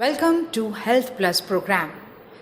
Welcome to Health Plus program.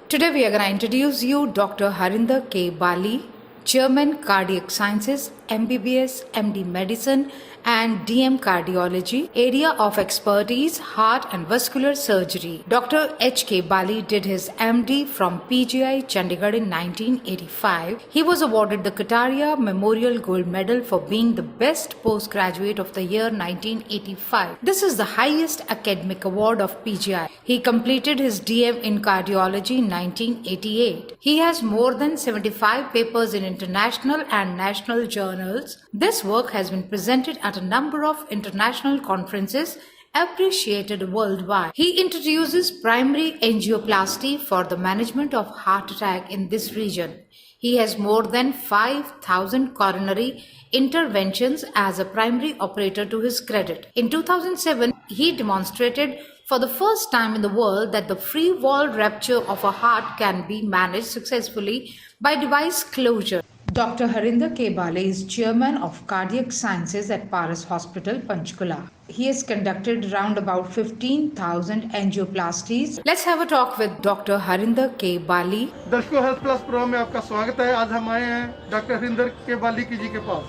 Today we are going to introduce you Dr. Harinder K. Bali, Chairman Cardiac Sciences, MBBS, MD Medicine and DM Cardiology, area of expertise Heart and Vascular Surgery. Dr. H.K. Bali did his MD from PGI Chandigarh in 1985. He was awarded the Kataria Memorial Gold Medal for being the best postgraduate of the year 1985. This is the highest academic award of PGI. He completed his DM in cardiology in 1988. He has more than 75 papers in international and national journals. This work has been presented at a number of international conferences appreciated worldwide. He introduces primary angioplasty for the management of heart attack in this region. He has more than 5,000 coronary interventions as a primary operator to his credit. In 2007, he demonstrated for the first time in the world that the free wall rupture of a heart can be managed successfully by device closure. Dr. Harinder K. Bali is chairman of Cardiac Sciences at Paras Hospital, Panchkula. He has conducted around about 15,000 angioplasties. Let's have a talk with Dr. Harinder K. Bali. दर्शकों health plus programme में आपका स्वागत है। आज हम आए हैं doctor Harinder के बाली जी के पास,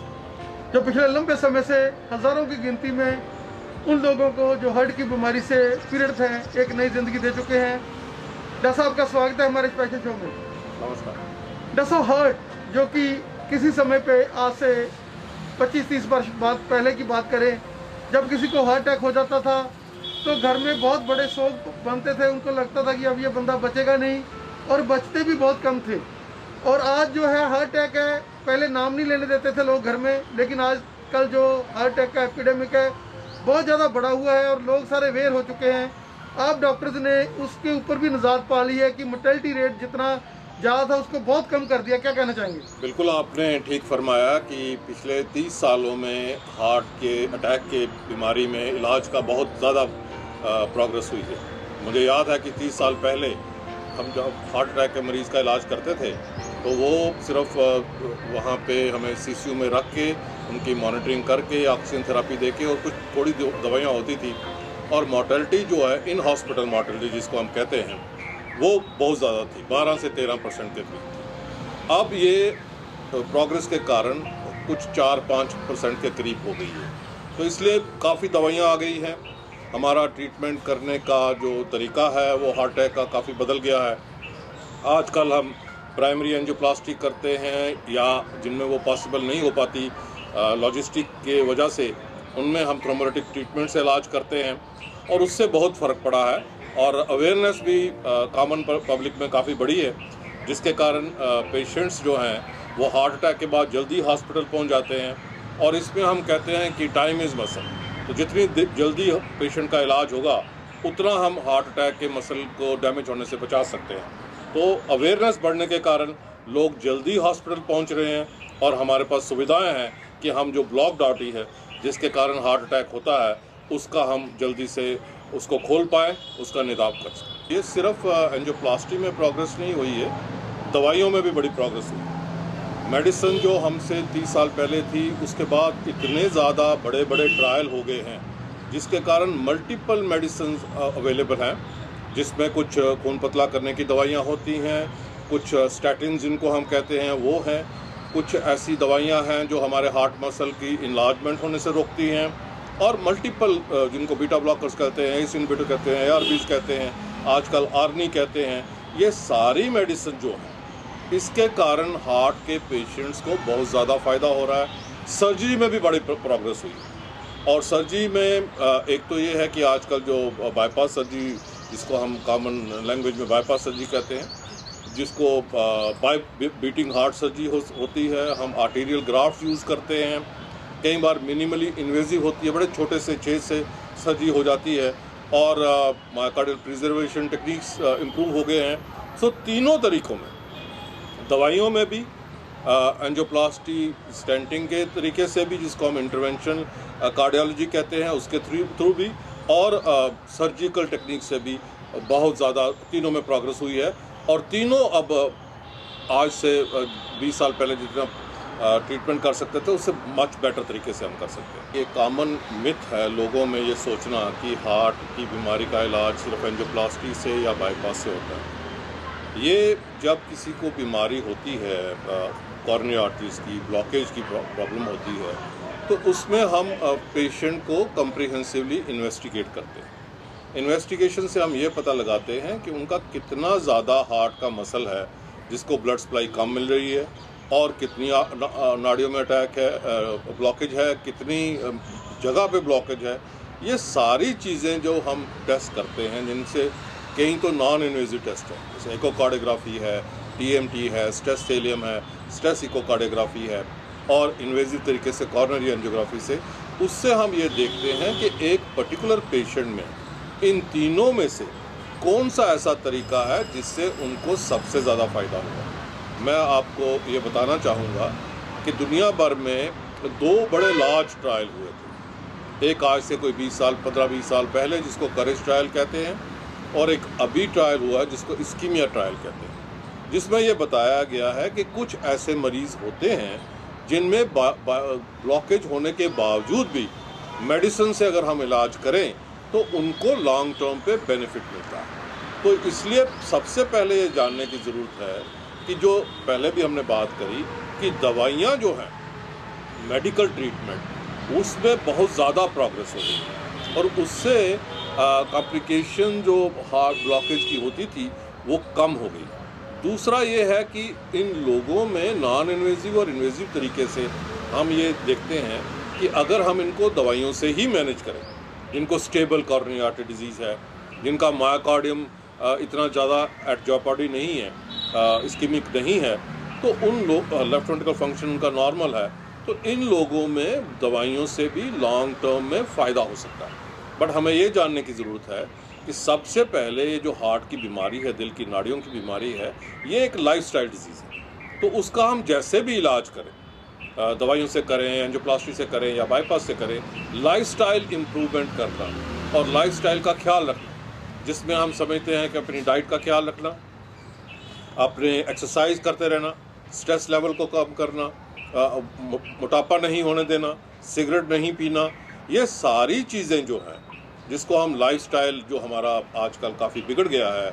जो पिछले लंबे समय से हजारों की गिनती में उन लोगों को जो हार्ट की बीमारी से पीड़ित हैं एक नई जिंदगी दे चुके हैं। डॉक्टर साहब का स्वागत है हमारे स्पेशल शो में। नमस्कार। डॉक्टर साहब, हार्ट जो कि किसी समय पे आज से 25-30 वर्ष बाद पहले की बात करें, जब किसी को हार्ट अटैक हो जाता था तो घर में बहुत बड़े शोक बनते थे। उनको लगता था कि अब ये बंदा बचेगा नहीं, और बचते भी बहुत कम थे। और आज जो है हार्ट अटैक है, पहले नाम नहीं लेने देते थे लोग घर में, लेकिन आजकल जो हार्ट अटैक का एपिडेमिक है बहुत ज़्यादा बढ़ा हुआ है और लोग सारे अवेयर हो चुके हैं। आप डॉक्टर्स ने उसके ऊपर भी निजात पा ली है कि मोर्टेलिटी रेट जितना ज़्यादा था उसको बहुत कम कर दिया। क्या कहना चाहेंगे? बिल्कुल, आपने ठीक फरमाया कि पिछले 30 सालों में हार्ट के अटैक के बीमारी में इलाज का बहुत ज़्यादा प्रोग्रेस हुई है। मुझे याद है कि 30 साल पहले हम जब हार्ट अटैक के मरीज़ का इलाज करते थे तो वो सिर्फ वहाँ पे हमें सीसीयू में रख के उनकी मॉनिटरिंग करके ऑक्सीजन थेरेपी दे के और कुछ थोड़ी दवाइयाँ होती थी, और मॉर्टेलिटी जो है इन हॉस्पिटल मॉर्टेलिटी जिसको हम कहते हैं वो बहुत ज़्यादा थी, 12 से 13% के करीब। अब ये प्रोग्रेस के कारण कुछ 4-5% के करीब हो गई है, तो इसलिए काफ़ी दवाइयाँ आ गई हैं। हमारा ट्रीटमेंट करने का जो तरीका है वो हार्ट अटैक का काफ़ी बदल गया है। आजकल हम प्राइमरी एंजियोप्लास्टी करते हैं, या जिनमें वो पॉसिबल नहीं हो पाती लॉजिस्टिक के वजह से, उनमें हम थ्रोम्बोलिटिक ट्रीटमेंट से इलाज करते हैं, और उससे बहुत फ़र्क पड़ा है। और अवेयरनेस भी कॉमन पब्लिक में काफ़ी बड़ी है, जिसके कारण पेशेंट्स जो हैं वो हार्ट अटैक के बाद जल्दी हॉस्पिटल पहुंच जाते हैं। और इसमें हम कहते हैं कि टाइम इज़ मसल, तो जितनी जल्दी पेशेंट का इलाज होगा उतना हम हार्ट अटैक के मसल को डैमेज होने से बचा सकते हैं। तो अवेयरनेस बढ़ने के कारण लोग जल्दी हॉस्पिटल पहुँच रहे हैं, और हमारे पास सुविधाएँ हैं कि हम जो ब्लॉक्ड आर्टरी है जिसके कारण हार्ट अटैक होता है उसका हम जल्दी से उसको खोल पाए, उसका निदान कर सकें। ये सिर्फ एंजियोप्लास्टी में प्रोग्रेस नहीं हुई है, दवाइयों में भी बड़ी प्रोग्रेस हुई। मेडिसिन जो हमसे 30 साल पहले थी उसके बाद इतने ज़्यादा बड़े बड़े ट्रायल हो गए हैं, जिसके कारण मल्टीपल मेडिसिन अवेलेबल हैं, जिसमें कुछ खून पतला करने की दवाइयाँ होती हैं, कुछ स्टैटिन जिनको हम कहते हैं वो हैं, कुछ ऐसी दवाइयाँ हैं जो हमारे हार्ट मसल की इनलार्जमेंट होने से रोकती हैं, और मल्टीपल जिनको बीटा ब्लॉकर्स कहते हैं, एस इनहिबिटर कहते हैं, ARBs कहते हैं, आजकल आर्नी कहते हैं। ये सारी मेडिसिन जो है इसके कारण हार्ट के पेशेंट्स को बहुत ज़्यादा फ़ायदा हो रहा है। सर्जरी में भी बड़ी प्रोग्रेस हुई है, और सर्जरी में एक तो ये है कि आजकल जो बाईपास सर्जरी, जिसको हम कॉमन लैंग्वेज में बाईपास सर्जरी कहते हैं, जिसको बीटिंग हार्ट सर्जरी होती है, हम आर्टीरियल ग्राफ्ट यूज़ करते हैं, कई बार मिनिमली इन्वेजिव होती है, बड़े छोटे से छेद से सर्जरी हो जाती है, और मायोकार्डियल प्रिजर्वेशन टेक्निक्स इम्प्रूव हो गए हैं। सो तीनों तरीक़ों में, दवाइयों में भी, एंजियोप्लास्टी स्टेंटिंग के तरीके से भी, जिसको हम इंटरवेंशन कार्डियोलॉजी कहते हैं, उसके थ्रू भी, और सर्जिकल टेक्निक से भी बहुत ज़्यादा तीनों में प्रोग्रेस हुई है। और तीनों अब आज से 20 साल पहले जितना ट्रीटमेंट कर सकते थे उससे मच बेटर तरीके से हम कर सकते हैं। ये कॉमन मिथ है लोगों में ये सोचना कि हार्ट की बीमारी का इलाज सिर्फ एंजियोप्लास्टी से या बाईपास से होता है। ये जब किसी को बीमारी होती है, कॉर्निया आर्टरीज की ब्लॉकेज की प्रॉब्लम होती है, तो उसमें हम पेशेंट को कम्प्रिहेंसिवली इन्वेस्टिगेट करते हैं। इन्वेस्टिगेशन से हम ये पता लगाते हैं कि उनका कितना ज़्यादा हार्ट का मसल है जिसको ब्लड सप्लाई कम मिल रही है, और कितनी नाड़ियों में अटैक है, ब्लॉकेज है, कितनी जगह पे ब्लॉकेज है। ये सारी चीज़ें जो हम टेस्ट करते हैं, जिनसे कई तो नॉन इन्वेजिव टेस्ट है, जैसे इकोकार्डियोग्राफी है, टीएमटी है, स्ट्रेस थेलियम है, स्ट्रेस इकोकार्डियोग्राफी है, और इन्वेजिव तरीके से कॉर्नरी एंजियोग्राफी से, उससे हम ये देखते हैं कि एक पर्टिकुलर पेशेंट में इन तीनों में से कौन सा ऐसा तरीका है जिससे उनको सबसे ज़्यादा फ़ायदा होगा। मैं आपको ये बताना चाहूँगा कि दुनिया भर में 2 बड़े लार्ज ट्रायल हुए थे। एक आज से कोई 15-20 साल पहले जिसको करेज ट्रायल कहते हैं, और एक अभी ट्रायल हुआ है जिसको इस्कीमिया ट्रायल कहते हैं, जिसमें ये बताया गया है कि कुछ ऐसे मरीज़ होते हैं जिनमें ब्लॉकेज होने के बावजूद भी मेडिसिन से अगर हम इलाज करें तो उनको लॉन्ग टर्म पे बेनिफिट मिलता है। तो इसलिए सबसे पहले ये जानने की ज़रूरत है कि जो पहले भी हमने बात करी कि दवाइयाँ जो हैं, मेडिकल ट्रीटमेंट, उसमें बहुत ज़्यादा प्रोग्रेस हो गई, और उससे कॉम्प्लिकेशन जो हार्ट ब्लॉकेज की होती थी वो कम हो गई। दूसरा ये है कि इन लोगों में नॉन इन्वेजिव और इन्वेजिव तरीके से हम ये देखते हैं कि अगर हम इनको दवाइयों से ही मैनेज करें, जिनको स्टेबल कॉर्नियल आर्टरी डिजीज़ है, जिनका मायोकार्डियम इतना ज़्यादा एट जॉपर्डी नहीं है, इस्कीमिक नहीं है, तो उन लोग लेफ्ट वेंट्रिकल फंक्शन उनका नॉर्मल है, तो इन लोगों में दवाइयों से भी लॉन्ग टर्म में फ़ायदा हो सकता है। बट हमें ये जानने की ज़रूरत है कि सबसे पहले ये जो हार्ट की बीमारी है, दिल की नाड़ियों की बीमारी है, ये एक लाइफस्टाइल डिजीज़ है। तो उसका हम जैसे भी इलाज करें, दवाइयों से करें, एंजियोप्लास्टी से करें या बाईपास से करें, लाइफस्टाइल इम्प्रूवमेंट करना और लाइफस्टाइल का ख्याल रखना, जिसमें हम समझते हैं कि अपनी डाइट का ख्याल रखना, अपने एक्सरसाइज करते रहना, स्ट्रेस लेवल को कम करना, मोटापा नहीं होने देना, सिगरेट नहीं पीना, ये सारी चीज़ें जो हैं जिसको हम लाइफस्टाइल जो हमारा आजकल काफ़ी बिगड़ गया है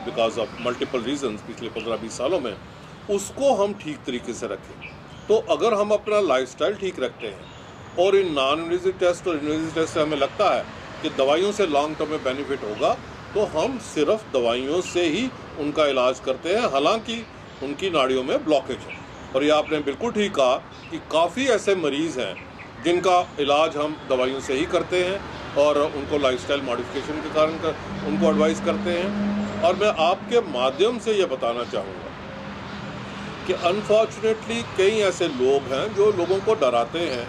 बिकॉज ऑफ मल्टीपल रीजंस पिछले 15-20 सालों में, उसको हम ठीक तरीके से रखें। तो अगर हम अपना लाइफस्टाइल ठीक रखते हैं और इन नॉन इन्वेजिव टेस्ट और इन्वेजिव टेस्ट से हमें लगता है कि दवाइयों से लॉन्ग टर्म में बेनिफिट होगा, तो हम सिर्फ दवाइयों से ही उनका इलाज करते हैं, हालांकि उनकी नाड़ियों में ब्लॉकेज है। और ये आपने बिल्कुल ठीक कहा कि काफ़ी ऐसे मरीज़ हैं जिनका इलाज हम दवाइयों से ही करते हैं और उनको लाइफस्टाइल मॉडिफिकेशन के कारण उनको एडवाइस करते हैं। और मैं आपके माध्यम से ये बताना चाहूँगा कि अनफॉर्चुनेटली कई ऐसे लोग हैं जो लोगों को डराते हैं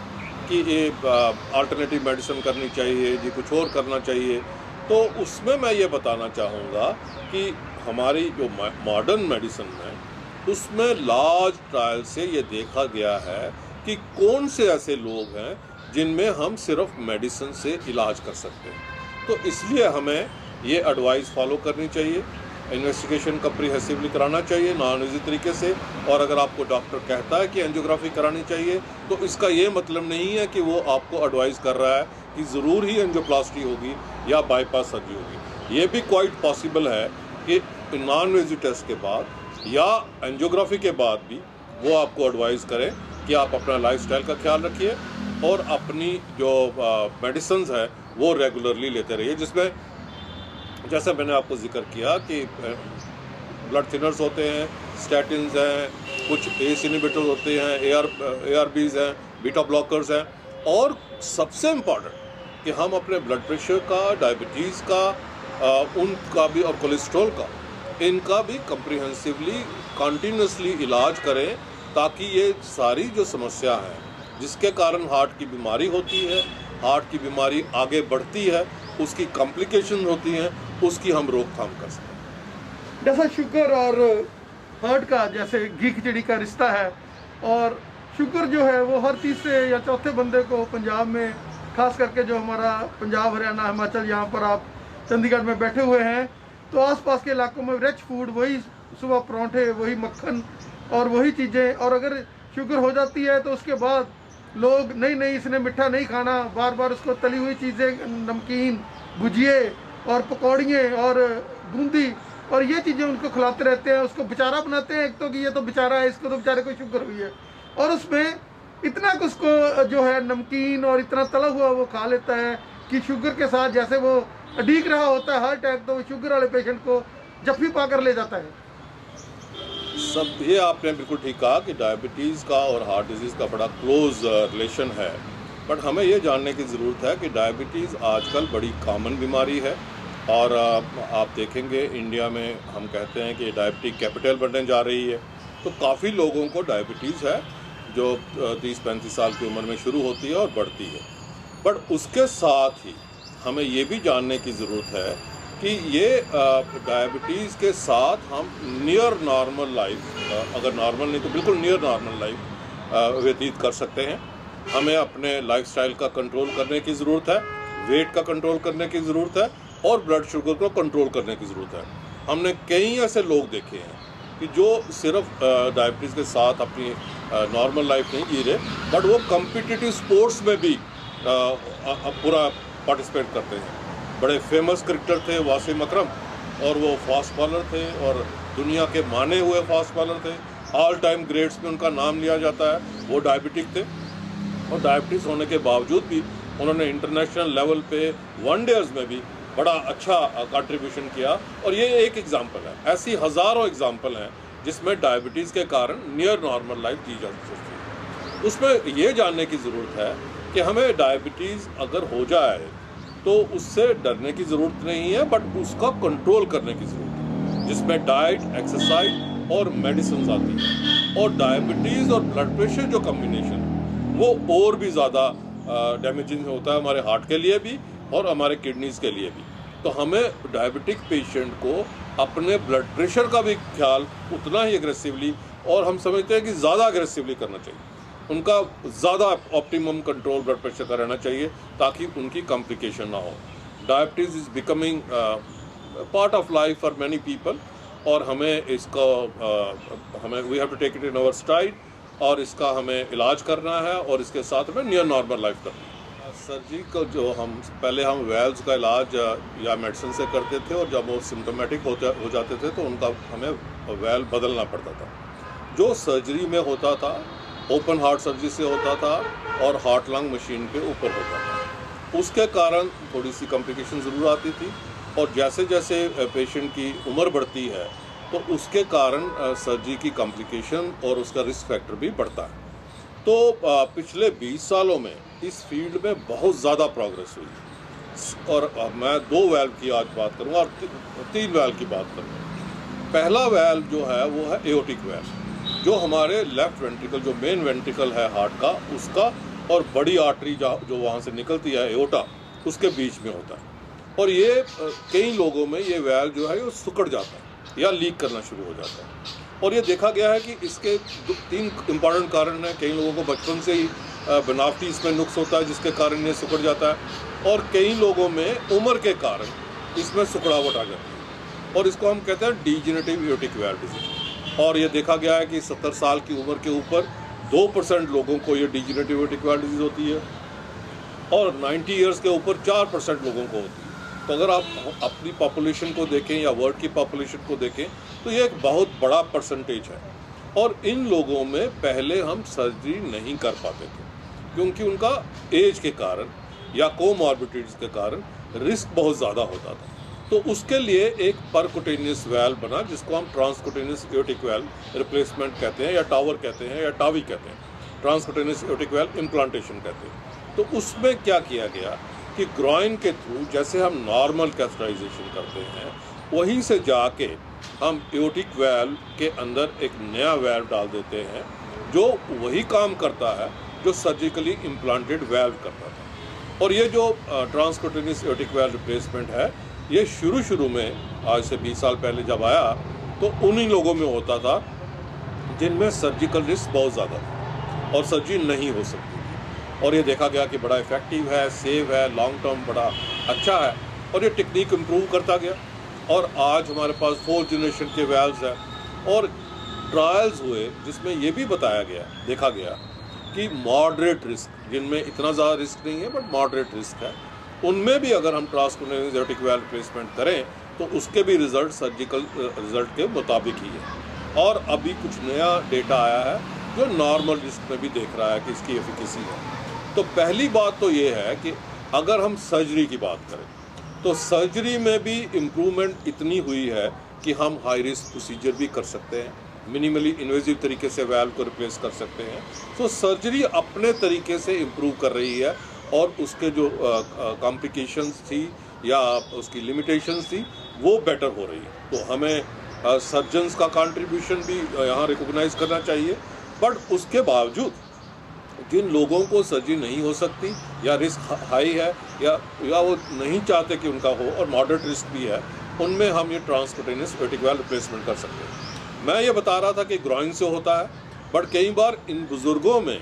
कि ये अल्टरनेटिव मेडिसिन करनी चाहिए, जी कुछ और करना चाहिए। तो उसमें मैं ये बताना चाहूँगा कि हमारी जो मॉडर्न मेडिसिन है उसमें लार्ज ट्रायल से ये देखा गया है कि कौन से ऐसे लोग हैं जिनमें हम सिर्फ मेडिसिन से इलाज कर सकते हैं। तो इसलिए हमें ये एडवाइस फॉलो करनी चाहिए, इन्वेस्टिगेशन कम्प्रिहेंसिवली कराना चाहिए नॉन इन्वेजिव तरीके से। और अगर आपको डॉक्टर कहता है कि एंजियोग्राफी करानी चाहिए, तो इसका ये मतलब नहीं है कि वो आपको एडवाइस कर रहा है कि ज़रूर ही एंजियोप्लास्टी होगी या बाईपास सर्जरी होगी। ये भी क्वाइट पॉसिबल है कि नॉन इन्वेजिव टेस्ट के बाद या एंजियोग्राफी के बाद भी वो आपको एडवाइस करें कि आप अपना लाइफस्टाइल का ख्याल रखिए और अपनी जो मेडिसिन है वो रेगुलरली लेते रहिए, जिसमें जैसे मैंने आपको जिक्र किया कि ब्लड थिनर्स होते हैं, स्टैटिन्स हैं, कुछ एस इनहिबिटर्स होते हैं, ARBs हैं, बीटा ब्लॉकर्स हैं, और सबसे इम्पॉर्टेंट कि हम अपने ब्लड प्रेशर का, डायबिटीज़ का, उनका भी और कोलेस्ट्रॉल का, इनका भी कम्प्रिहेंसिवली कंटिन्यूसली इलाज करें, ताकि ये सारी जो समस्या है जिसके कारण हार्ट की बीमारी होती है, हार्ट की बीमारी आगे बढ़ती है, उसकी कॉम्प्लिकेशन होती हैं, उसकी हम रोकथाम कर सकते हैं। जैसा शुगर और हार्ट का जैसे घी खिचड़ी का रिश्ता है, और शुगर जो है वो हर तीसरे या चौथे बंदे को पंजाब में, खास करके जो हमारा पंजाब, हरियाणा, हिमाचल, यहाँ पर आप चंडीगढ़ में बैठे हुए हैं, तो आसपास के इलाकों में रिच फूड, वही सुबह परांठे, वही मक्खन और वही चीज़ें, और अगर शुगर हो जाती है तो उसके बाद लोग नहीं इसने मीठा नहीं खाना, बार बार उसको तली हुई चीज़ें, नमकीन, गुजिए और पकौड़ियाँ और बूंदी और ये चीज़ें उनको खिलाते रहते हैं, उसको बेचारा बनाते हैं। एक तो कि ये तो बेचारा है, इसको तो बेचारे को शुगर हुई है, और उसमें इतना कुछ उसको जो है नमकीन और इतना तला हुआ वो खा लेता है कि शुगर के साथ जैसे वो अडीक रहा होता है हार्ट अटैक, तो वो शुगर वाले पेशेंट को जफ्फी पाकर ले जाता है। सब ये आपने बिल्कुल ठीक कहा कि डायबिटीज़ का और हार्ट डिजीज़ का बड़ा क्लोज रिलेशन है, बट हमें ये जानने की ज़रूरत है कि डायबिटीज़ आजकल बड़ी कॉमन बीमारी है। और आप देखेंगे इंडिया में हम कहते हैं कि डायबिटिक कैपिटल बनने जा रही है, तो काफ़ी लोगों को डायबिटीज़ है जो 30-35 साल की उम्र में शुरू होती है और बढ़ती है। बट उसके साथ ही हमें ये भी जानने की ज़रूरत है कि ये डायबिटीज़ के साथ हम नियर नॉर्मल लाइफ, अगर नॉर्मल नहीं तो बिल्कुल नियर नॉर्मल लाइफ व्यतीत कर सकते हैं। हमें अपने लाइफस्टाइल का कंट्रोल करने की ज़रूरत है, वेट का कंट्रोल करने की ज़रूरत है और ब्लड शुगर को कंट्रोल करने की ज़रूरत है। हमने कई ऐसे लोग देखे हैं कि जो सिर्फ डायबिटीज़ के साथ अपनी नॉर्मल लाइफ नहीं जी रहे, बट वो कम्पिटिटिव स्पोर्ट्स में भी पूरा पार्टिसिपेट करते हैं। बड़े फेमस क्रिकेटर थे वासिम अकरम, और वो फास्ट बॉलर थे और दुनिया के माने हुए फास्ट बॉलर थे, ऑल टाइम ग्रेट्स में उनका नाम लिया जाता है। वो डायबिटिक थे और डायबिटीज़ होने के बावजूद भी उन्होंने इंटरनेशनल लेवल पे वनडेज में भी बड़ा अच्छा कंट्रीब्यूशन किया। और ये एक एग्जांपल है, ऐसी हज़ारों एग्जांपल हैं जिसमें डायबिटीज़ के कारण नियर नॉर्मल लाइफ जी जा सकती है। उसमें ये जानने की ज़रूरत है कि हमें डायबिटीज़ अगर हो जाए तो उससे डरने की ज़रूरत नहीं है, बट उसका कंट्रोल करने की ज़रूरत है, जिसमें डाइट, एक्सरसाइज और मेडिसिन आती है। और डायबिटीज़ और ब्लड प्रेशर जो कम्बिनेशन वो और भी ज़्यादा डैमेजिंग होता है हमारे हार्ट के लिए भी और हमारे किडनीज़ के लिए भी। तो हमें डायबिटिक पेशेंट को अपने ब्लड प्रेशर का भी ख्याल उतना ही एग्रेसिवली, और हम समझते हैं कि ज़्यादा एग्रेसिवली करना चाहिए, उनका ज़्यादा ऑप्टिमम कंट्रोल ब्लड प्रेशर का रहना चाहिए ताकि उनकी कॉम्प्लिकेशन ना हो। Diabetes is becoming part of life for many people, और हमें इसका हमें we have to take it in our stride, और इसका हमें इलाज करना है और इसके साथ हमें नियर नॉर्मल लाइफ करनी है। सर्जरी को जो हम पहले वेल्व्स का इलाज या मेडिसिन से करते थे, और जब वो सिम्टोमेटिक हो जाते थे तो उनका हमें वेल्व बदलना पड़ता था। जो सर्जरी में होता था ओपन हार्ट सर्जरी से होता था और हार्ट लंग मशीन के ऊपर होता था। उसके कारण थोड़ी सी कॉम्प्लिकेशन ज़रूर आती थी, और जैसे जैसे पेशेंट की उम्र बढ़ती है तो उसके कारण सर्जरी की कॉम्प्लिकेशन और उसका रिस्क फैक्टर भी बढ़ता है। तो पिछले 20 सालों में इस फील्ड में बहुत ज़्यादा प्रोग्रेस हुई, और मैं 2 वेल्व की आज बात करूँगा और 3 वेल्व की बात करूँगा। पहला वेल्व जो है वो है एओर्टिक वेल्व, जो हमारे लेफ्ट वेंट्रिकल, जो मेन वेंट्रिकल है हार्ट का, उसका और बड़ी आर्टरी जो वहाँ से निकलती है एओर्टा, उसके बीच में होता है। और ये कई लोगों में ये वेल्व जो है वो सिकुड़ जाता है या लीक करना शुरू हो जाता है। और ये देखा गया है कि इसके 3 इम्पॉर्टेंट कारण हैं। कई लोगों को बचपन से ही बनावटी इसमें नुक्स होता है जिसके कारण ये सिकुड़ जाता है, और कई लोगों में उम्र के कारण इसमें सिकुड़ावट आ जाती है, और इसको हम कहते हैं डीजेनरेटिव एओर्टिक वेल्व डिजीज। और ये देखा गया है कि 70 साल की उम्र के ऊपर 2% लोगों को ये डीजेनरेटिव एओर्टिक वेल्व डिजीज होती है, और 90 ईयर्स के ऊपर 4% लोगों को होती है। तो अगर आप अपनी पॉपुलेशन को देखें या वर्ल्ड की पॉपुलेशन को देखें तो ये एक बहुत बड़ा परसेंटेज है। और इन लोगों में पहले हम सर्जरी नहीं कर पाते थे क्योंकि उनका एज के कारण या कोमॉर्बिडिटीज़ के कारण रिस्क बहुत ज़्यादा होता था। तो उसके लिए एक परकुटेनियस वेल्व बना जिसको हम ट्रांसकुटेनियस एओर्टिक वेल्व रिप्लेसमेंट कहते हैं, या टावर कहते हैं, या टावी कहते हैं, ट्रांसकुटेनियस एओर्टिक वेल्व इम्प्लांटेशन कहते हैं। तो उसमें क्या किया गया कि ग्रॉइन के थ्रू जैसे हम नॉर्मल कैथेटराइजेशन करते हैं, वहीं से जाके हम एओर्टिक वेल्व के अंदर एक नया वेल्व डाल देते हैं जो वही काम करता है जो सर्जिकली इम्प्लांटेड वेल्व करता था। और ये जो ट्रांसकुटेनियस एओर्टिक वेल्व रिप्लेसमेंट है, ये शुरू में आज से 20 साल पहले जब आया तो उन्हीं लोगों में होता था जिनमें सर्जिकल रिस्क बहुत ज़्यादा था और सर्जरी नहीं हो सकती थी। और ये देखा गया कि बड़ा इफ़ेक्टिव है, सेव है, लॉन्ग टर्म बड़ा अच्छा है, और ये टेक्निक इम्प्रूव करता गया। और आज हमारे पास 4th जनरेशन के वेल्व्स हैं, और ट्रायल्स हुए जिसमें ये भी बताया गया, देखा गया कि मॉडरेट रिस्क, जिनमें इतना ज़्यादा रिस्क नहीं है बट मॉडरेट रिस्क है, उनमें भी अगर हम ट्रांसकॉर्नियस एओर्टिक वाल्व रिप्लेसमेंट करें तो उसके भी रिजल्ट सर्जिकल रिजल्ट के मुताबिक ही है। और अभी कुछ नया डेटा आया है जो नॉर्मल रिस्क में भी देख रहा है कि इसकी एफिकेसी है। तो पहली बात तो ये है कि अगर हम सर्जरी की बात करें तो सर्जरी में भी इम्प्रूवमेंट इतनी हुई है कि हम हाई रिस्क प्रोसीजर भी कर सकते हैं, मिनिमली इन्वेजिव तरीके से वाल्व को रिप्लेस कर सकते हैं। तो सर्जरी अपने तरीके से इम्प्रूव कर रही है और उसके जो कॉम्प्लिकेशंस थी या उसकी लिमिटेशंस थी वो बेटर हो रही है। तो हमें सर्जन्स का कंट्रीब्यूशन भी यहाँ रिकॉग्नाइज करना चाहिए। बट उसके बावजूद जिन लोगों को सर्जरी नहीं हो सकती या रिस्क हाई है या वो नहीं चाहते कि उनका हो और मॉडरेट रिस्क भी है, उनमें हम ये ट्रांसकॉर्नियस एओर्टिक वाल्व रिप्लेसमेंट कर सकते हैं। मैं ये बता रहा था कि ग्रॉइन से होता है, बट कई बार इन बुज़ुर्गों में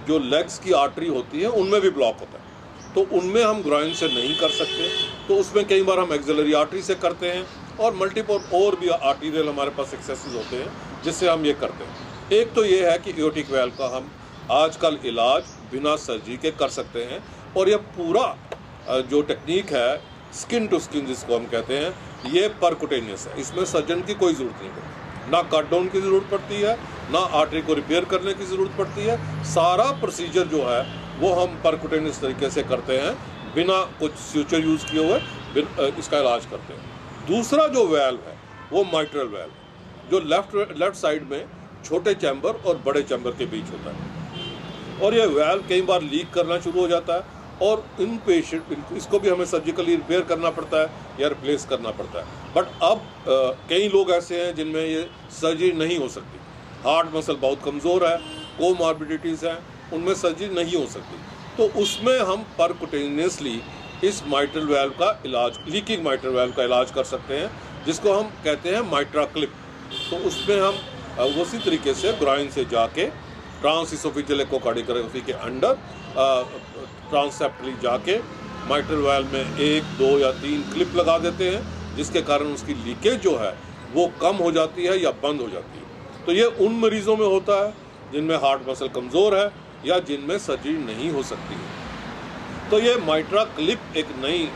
जो लेग्स की आर्टरी होती है उनमें भी ब्लॉक होता है, तो उनमें हम ग्रॉइन से नहीं कर सकते। तो उसमें कई बार हम एक्सिलरी आर्टरी से करते हैं और मल्टीपल और भी आर्टीरियल हमारे पास एक्सेसेस होते हैं जिससे हम ये करते हैं। एक तो ये है कि एओर्टिक वाल्व का हम आजकल इलाज बिना सर्जरी के कर सकते हैं और यह पूरा जो टेक्निक है स्किन टू स्किन जिसको हम कहते हैं, ये परकुटेनियस है। इसमें सर्जन की कोई ज़रूरत नहीं पड़ती, ना कट डाउन की ज़रूरत पड़ती है, ना आर्टरी को रिपेयर करने की ज़रूरत पड़ती है। सारा प्रोसीजर जो है वो हम परकुटेनियस तरीके से करते हैं, बिना कुछ स्यूचर यूज़ किए हुए इसका इलाज करते हैं। दूसरा जो वाल्व है वो माइट्रल वाल्व, जो लेफ्ट साइड में छोटे चैम्बर और बड़े चैम्बर के बीच होता है। और ये वाल्व कई बार लीक करना शुरू हो जाता है और इन पेशेंट इसको भी हमें सर्जिकली रिपेयर करना पड़ता है या रिप्लेस करना पड़ता है। बट अब कई लोग ऐसे हैं जिनमें ये सर्जरी नहीं हो सकती, हार्ट मसल बहुत कमज़ोर है, कोमॉर्बिडिटीज़ हैं, उनमें सर्जरी नहीं हो सकती। तो उसमें हम परकुटेनियसली इस माइट्रल वाल्व का इलाज, लीकिंग माइट्रल वाल्व का इलाज कर सकते हैं, जिसको हम कहते हैं माइट्रा क्लिप। तो उसमें हम उसी तरीके से ग्राइन से जाके ट्रांसइसोफेजियल एकोकार्डियोग्राफी के अंडर ट्रांससेप्टली जाके माइट्रल वाल्व में 1, 2 या 3 क्लिप लगा देते हैं, जिसके कारण उसकी लीकेज जो है वो कम हो जाती है या बंद हो जाती है। तो ये उन मरीज़ों में होता है जिनमें हार्ट मसल कमज़ोर है या जिनमें सर्जरी नहीं हो सकती है। तो ये माइट्रा क्लिप एक नई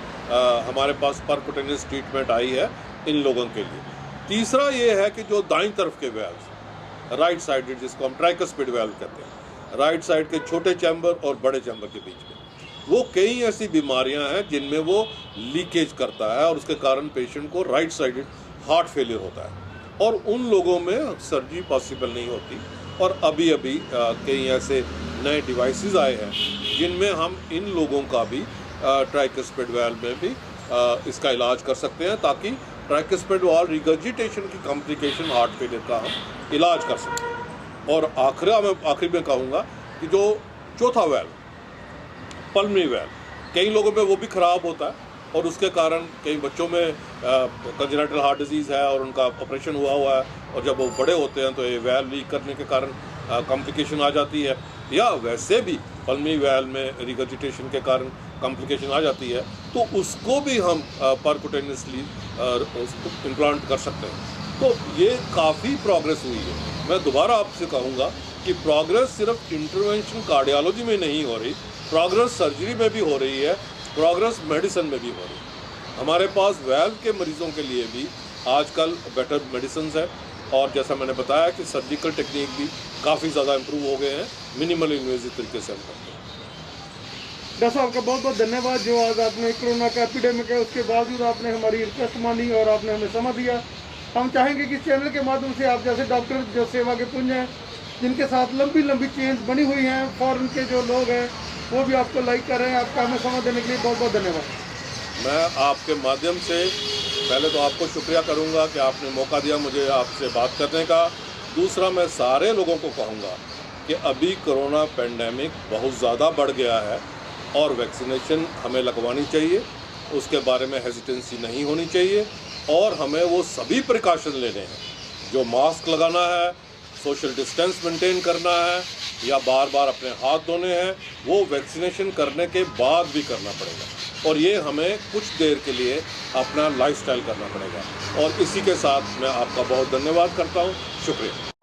हमारे पास परकुटेनियस ट्रीटमेंट आई है इन लोगों के लिए। तीसरा ये है कि जो दाईं तरफ के वाल्व, राइट साइडेड, जिसको हम ट्राइकस्पिड वाल्व कहते हैं, राइट साइड के छोटे चैम्बर और बड़े चैम्बर के बीच में, वो कई ऐसी बीमारियां हैं जिनमें वो लीकेज करता है और उसके कारण पेशेंट को राइट साइडेड हार्ट फेलियर होता है और उन लोगों में सर्जरी पॉसिबल नहीं होती। और अभी कई ऐसे नए डिवाइसेस आए हैं जिनमें हम इन लोगों का भी ट्राइकस्पिड वाल्व में भी इसका इलाज कर सकते हैं, ताकि ट्राइकस्पिड वाल्व रिगर्जिटेशन की कॉम्प्लिकेशन हार्ट फेलियर का हम इलाज कर सकते हैं। और आखिरी में कहूँगा कि जो चौथा वाल्व, पल्मोनरी वाल्व, कई लोगों में वो भी ख़राब होता है और उसके कारण कई बच्चों में कंजेनिटल हार्ट डिजीज़ है और उनका ऑपरेशन हुआ है और जब वो बड़े होते हैं तो ये वाल्व लीक करने के कारण कॉम्प्लिकेशन आ जाती है, या वैसे भी पल्मोनरी वाल्व में रिगर्जिटेशन के कारण कॉम्प्लिकेशन आ जाती है, तो उसको भी हम परकुटेनियसली इम्प्लांट कर सकते हैं। तो ये काफ़ी प्रोग्रेस हुई है। मैं दोबारा आपसे कहूँगा कि प्रोग्रेस सिर्फ इंटरवेंशन कार्डियोलॉजी में नहीं हो रही, प्रोग्रेस सर्जरी में भी हो रही है, प्रोग्रेस मेडिसिन में भी हो रही है। हमारे पास वाल्व के मरीज़ों के लिए भी आजकल बेटर मेडिसिन है और जैसा मैंने बताया कि सर्जिकल टेक्निक भी काफ़ी ज़्यादा इम्प्रूव हो गए हैं, मिनिमल इन्वेजिव तरीके से हम करते हैं। डॉक्टर साहब का बहुत बहुत धन्यवाद, जो आज आपने कोरोना का एपिडेमिक है उसके बावजूद आपने हमारी रिक्वेस्ट मानी और आपने हमें समय दिया। हम चाहेंगे कि इस चैनल के माध्यम से आप जैसे डॉक्टर जो सेवा के पुंज हैं, जिनके साथ लंबी लंबी चेन्स बनी हुई हैं, फॉरेन के जो लोग हैं वो भी आपको लाइक कर रहे हैं। आपका हमें समय देने के लिए बहुत बहुत धन्यवाद। मैं आपके माध्यम से पहले तो आपको शुक्रिया करूंगा कि आपने मौका दिया मुझे आपसे बात करने का। दूसरा, मैं सारे लोगों को कहूँगा कि अभी कोरोना पेंडेमिक बहुत ज़्यादा बढ़ गया है और वैक्सीनेशन हमें लगवानी चाहिए, उसके बारे में हेजिटेंसी नहीं होनी चाहिए और हमें वो सभी प्रिकॉशन लेने हैं, जो मास्क लगाना है, सोशल डिस्टेंस मेंटेन करना है या बार बार अपने हाथ धोने हैं, वो वैक्सीनेशन करने के बाद भी करना पड़ेगा और ये हमें कुछ देर के लिए अपना लाइफस्टाइल करना पड़ेगा। और इसी के साथ मैं आपका बहुत धन्यवाद करता हूँ। शुक्रिया।